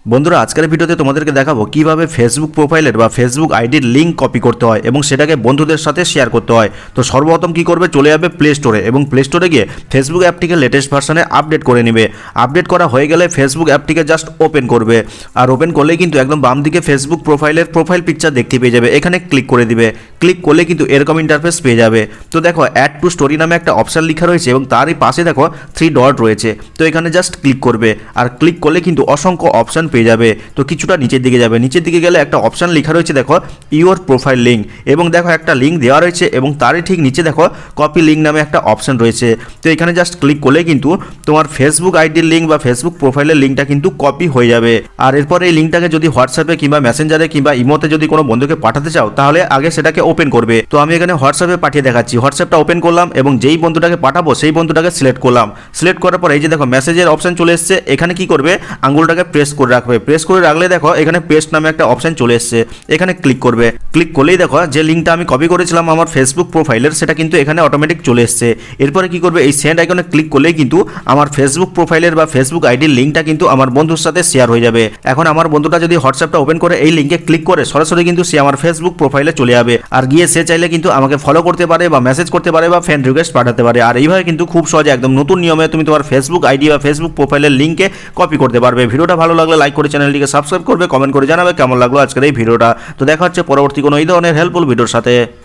বন্ধুরা আজকের ভিডিওতে তোমাদেরকে দেখাবো কিভাবে ফেসবুক প্রোফাইলের বা ফেসবুক আইডির লিঙ্ক কপি করতে হয় এবং সেটাকে বন্ধুদের সাথে শেয়ার করতে হয়। তো সর্বপ্রথম কি করবে, চলে যাবে প্লে স্টোরে এবং প্লে স্টোরে গিয়ে ফেসবুক অ্যাপটিকে লেটেস্ট ভার্সনে আপডেট করে নেবে। আপডেট করা হয়ে গেলে ফেসবুক অ্যাপটিকে জাস্ট ওপেন করবে, আর ওপেন করলেই কিন্তু একদম বাম দিকে ফেসবুক প্রোফাইলের প্রোফাইল পিকচার দেখতে পেয়ে যাবে। এখানে ক্লিক করে দিবে, ক্লিক করলে কিন্তু এরকম ইন্টারফেস পেয়ে যাবে। তো দেখো অ্যাড টু স্টোরি নামে একটা অপশান লেখা রয়েছে এবং তারই পাশে দেখো 3 ডট রয়েছে। তো এখানে জাস্ট ক্লিক করবে, আর ক্লিক করলে কিন্তু অসংখ্য অপশান পেয়ে যাবে। তো কিছুটা নিচের দিকে যাবে, নিচের দিকে গেলে একটা অপশান লেখা রয়েছে দেখো ইওর প্রোফাইল লিঙ্ক, এবং দেখো একটা লিঙ্ক দেওয়া রয়েছে এবং তারই ঠিক নিচে দেখো কপি লিঙ্ক নামে একটা অপশান রয়েছে। তো এখানে জাস্ট ক্লিক করলে কিন্তু তোমার ফেসবুক আইডির লিঙ্ক বা ফেসবুক প্রোফাইলের লিঙ্কটা কিন্তু কপি হয়ে যাবে। আর এরপর এই লিঙ্কটাকে যদি হোয়াটসঅ্যাপে কিংবা মেসেঞ্জারে কিংবা ইমোতে যদি কোনো বন্ধুকে পাঠাতে চাও তাহলে আগে সেটাকে ওপেন করবে। তো আমি এখানে হোয়াটসঅ্যাপে পাঠিয়ে দেখাচ্ছি। হোয়াটসঅ্যাপটা ওপেন করলাম এবং যেই বন্ধুটাকে পাঠাবো সেই বন্ধুটাকে সিলেক্ট করলাম। সিলেক্ট করার পর এই যে দেখো মেসেজের অপশান চলে এসছে, এখানে কি করবে আঙুলটাকে প্রেস করে রাখবে। প্রেস করে রাখলে দেখো এখানে পেস্ট নামে একটা অপশান চলে এসছে, এখানে ক্লিক করবে। ক্লিক করলেই দেখো যে লিঙ্কটা আমি কপি করেছিলাম আমার ফেসবুক প্রোফাইলের সেটা কিন্তু এখানে অটোমেটিক চলে এসছে। এরপরে কি করবে, এই সেন্ড আইকনে ক্লিক করলেই কিন্তু আমার ফেসবুক প্রোফাইলের বা ফেসবুক আইডির লিঙ্কটা কিন্তু আমার বন্ধুর সাথে শেয়ার হয়ে যাবে। এখন আমার বন্ধুটা যদি হোয়াটসঅ্যাপটা ওপেন করে এই লিঙ্কে ক্লিক করে সরাসরি কিন্তু সে আমার ফেসবুক প্রোফাইলে চলে যাবে, আর গিয়ে সে চাইলে কিন্তু আমাকে ফলো করতে পারে বা মেসেজ করতে পারে বা ফ্রেন্ড রিকোয়েস্ট পাঠাতে পারে। আর এইভাবে কিন্তু খুব সহজে একদম নতুন নিয়মে তুমি তোমার ফেসবুক আইডি বা ফেসবুক প্রোফাইলের লিঙ্কে কপি করতে পারবে। ভিডিওটা ভালো লাগলে লাইক করে চ্যানেলটিকে সাবস্ক্রাইব করবে, কমেন্ট করে জানাবে কেমন লাগলো আজকের এই ভিডিওটা। তো দেখা হচ্ছে পরবর্তী কোনো এই ধরনের হেল্পফুল ভিডিওর সাথে।